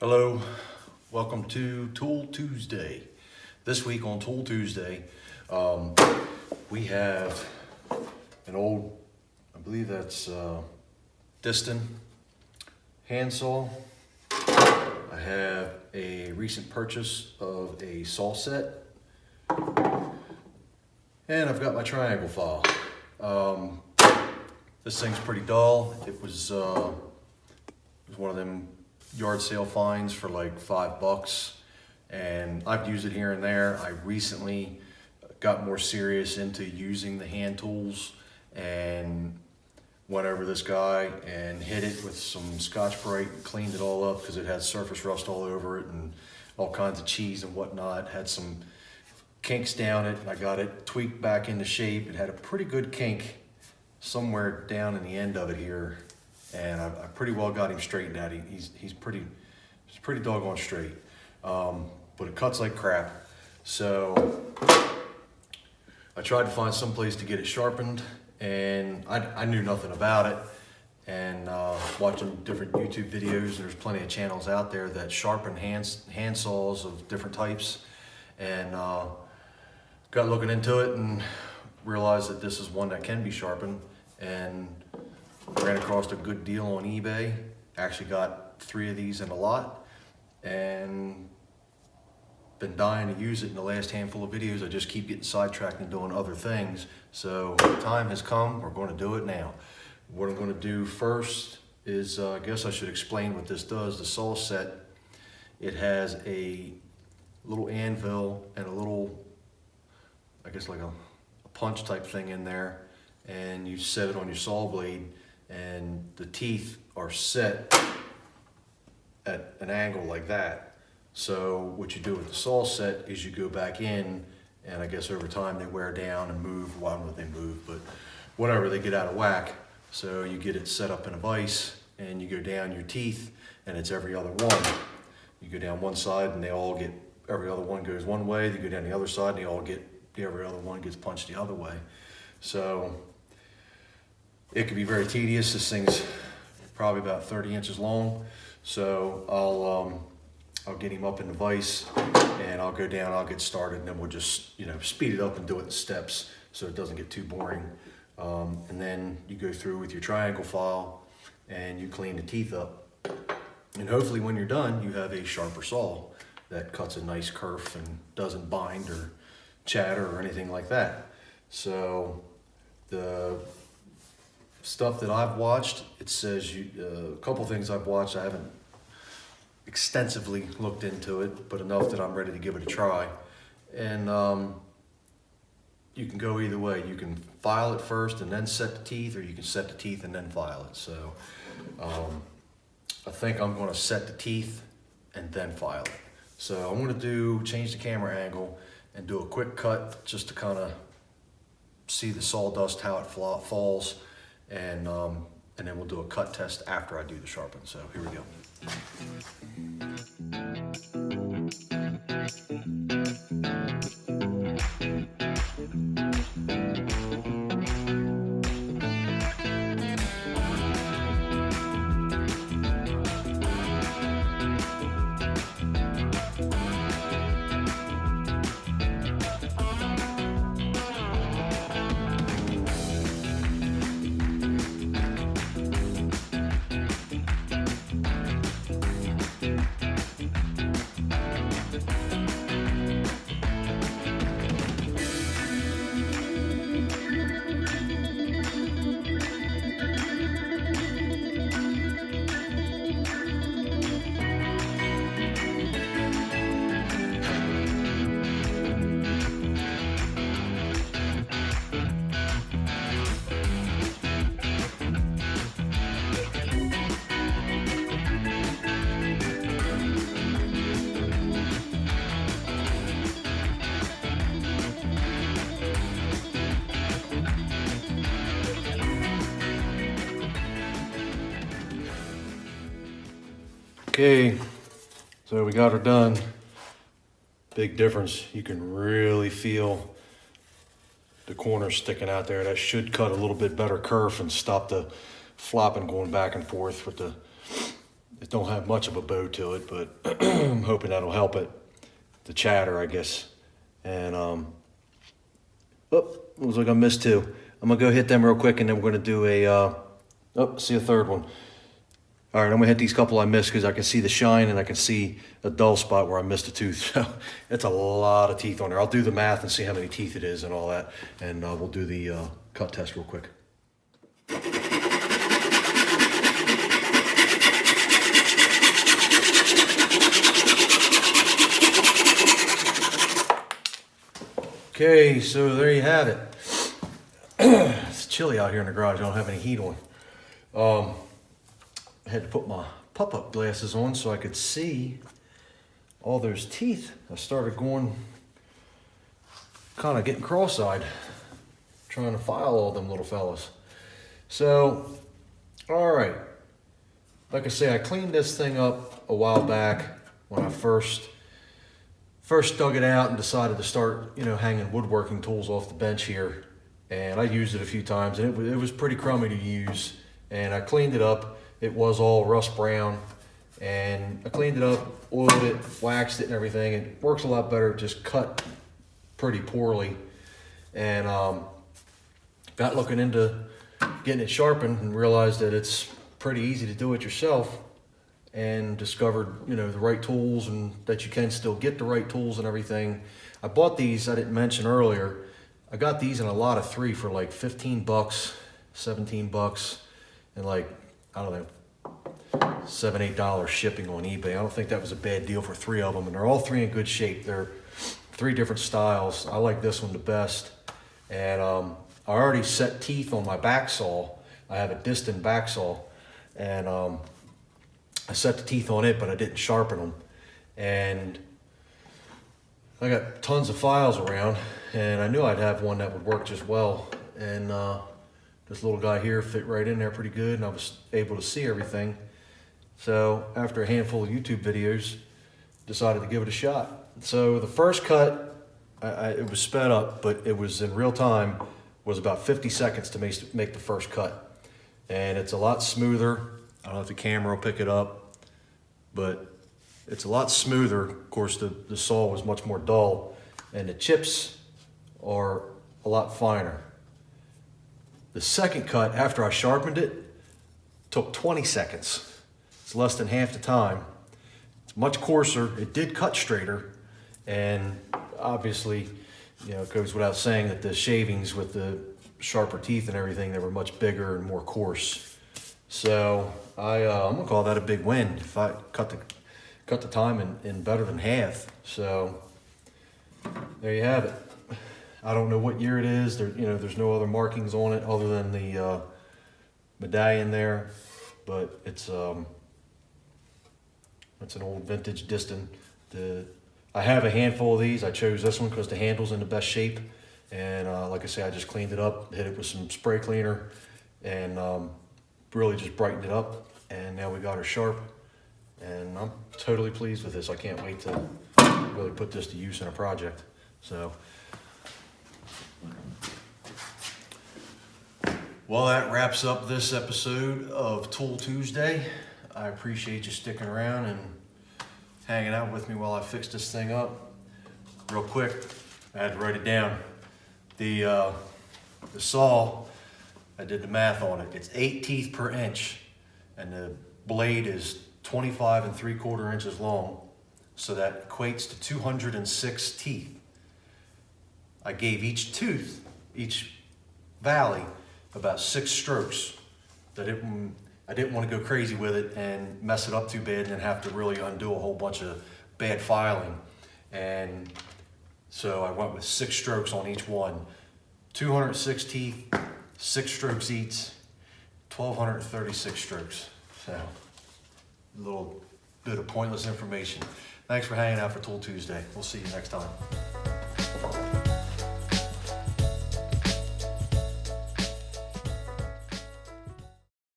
Hello, welcome to Tool Tuesday. This week on Tool Tuesday, we have an old, I believe that's Disston handsaw. I have a recent purchase of a saw set, and I've got my triangle file. This thing's pretty dull. It was one of them yard sale finds for like $5, and I've used it here and there. I recently got more serious into using the hand tools and went over this guy and hit it with some Scotch-Brite and cleaned it all up because it had surface rust all over it and all kinds of cheese and whatnot. Had some kinks down it, and I got it tweaked back into shape. It had a pretty good kink somewhere down in the end of it here, and I pretty well got him straightened out. He's pretty doggone straight, but it cuts like crap. So I tried to find some place to get it sharpened, and I knew nothing about it. And watching different YouTube videos, and there's plenty of channels out there that sharpen hand saws of different types, and got looking into it and realized that this is one that can be sharpened, and ran across a good deal on eBay. Actually got 3 of these in a lot, and been dying to use it in the last handful of videos. I just keep getting sidetracked and doing other things. So the time has come, we're going to do it now. What I'm going to do first is, I guess I should explain what this does. The saw set, it has a little anvil and a little, I guess like a punch type thing in there, and you set it on your saw blade, and the teeth are set at an angle like that. So what you do with the saw set is you go back in, and I guess over time they wear down and move. Well, I don't know if they move, but whatever, they get out of whack. So you get it set up in a vise, and you go down your teeth, and it's every other one. You go down one side, and they all get, every other one goes one way. They go down the other side, and they all get, every other one gets punched the other way. So it can be very tedious. This thing's probably about 30 inches long. So I'll get him up in the vise, and I'll go down, I'll get started, and then we'll just, speed it up and do it in steps so it doesn't get too boring. And then you go through with your triangle file and you clean the teeth up. And hopefully when you're done, you have a sharper saw that cuts a nice kerf and doesn't bind or chatter or anything like that. So the stuff that I've watched, it says a couple things I've watched. I haven't extensively looked into it, but enough that I'm ready to give it a try. And you can go either way. You can file it first and then set the teeth, or you can set the teeth and then file it. So I think I'm going to set the teeth and then file it. So I'm going to change the camera angle and do a quick cut just to kind of see the sawdust, how it falls, and then we'll do a cut test after I do the sharpen. So here we go. Okay, so we got her done. Big difference. You can really feel the corners sticking out there. That should cut a little bit better kerf and stop the flopping going back and forth with the It don't have much of a bow to it, but I'm hoping that'll help it. The chatter, I guess. And looks like I missed two. I'm gonna go hit them real quick, and then we're gonna do see a third one. All right, I'm gonna hit these couple I missed because I can see the shine and I can see a dull spot where I missed a tooth. So it's a lot of teeth on there. I'll do the math and see how many teeth it is and all that, and we'll do the cut test real quick. Okay, so there you have it. It's chilly out here in the garage. I don't have any heat on. I had to put my pop-up glasses on so I could see all those teeth. I started going, kind of getting cross-eyed, trying to file all them little fellas. So, all right. Like I say, I cleaned this thing up a while back when I first dug it out and decided to start, hanging woodworking tools off the bench here. And I used it a few times, and it was pretty crummy to use. And I cleaned it up. It was all rust brown, and I cleaned it up, oiled it, waxed it and everything. It works a lot better. It just cut pretty poorly. And got looking into getting it sharpened and realized that it's pretty easy to do it yourself, and discovered, the right tools, and that you can still get the right tools and everything. I bought these, I didn't mention earlier, I got these in a lot of 3 for like 15 bucks, 17 bucks, and like, I don't know, $7, $8 shipping on eBay. I don't think that was a bad deal for 3 of them, and they're all 3 in good shape. They're 3 different styles. I like this one the best. And I already set teeth on my back saw. I have a Disston back saw, and I set the teeth on it, but I didn't sharpen them. And I got tons of files around, and I knew I'd have one that would work just well. And this little guy here fit right in there pretty good, and I was able to see everything. So after a handful of YouTube videos, decided to give it a shot. So the first cut, it was sped up, but it was in real time, was about 50 seconds to make the first cut. And it's a lot smoother. I don't know if the camera will pick it up, but it's a lot smoother. Of course, the saw was much more dull, and the chips are a lot finer. The second cut, after I sharpened it, took 20 seconds. It's less than half the time. It's much coarser. It did cut straighter, and obviously, it goes without saying that the shavings with the sharper teeth and everything, they were much bigger and more coarse. So I'm gonna call that a big win if I cut the time in better than half. So there you have it. I don't know what year it is. There's no other markings on it other than the medallion there, but it's an old vintage Disston. I have a handful of these. I chose this one because the handle's in the best shape, and like I say, I just cleaned it up, hit it with some spray cleaner, and really just brightened it up. And now we got her sharp, and I'm totally pleased with this. I can't wait to really put this to use in a project. So. Well, that wraps up this episode of Tool Tuesday. I appreciate you sticking around and hanging out with me while I fix this thing up. Real quick, I had to write it down. The saw, I did the math on it. It's 8 teeth per inch, and the blade is 25 3/4 inches long, so that equates to 206 teeth. I gave each tooth, each valley, about 6 strokes. I didn't want to go crazy with it and mess it up too bad and then have to really undo a whole bunch of bad filing. And so I went with 6 strokes on each one. 206 teeth, 6 strokes each, 1,236 strokes. So a little bit of pointless information. Thanks for hanging out for Tool Tuesday. We'll see you next time.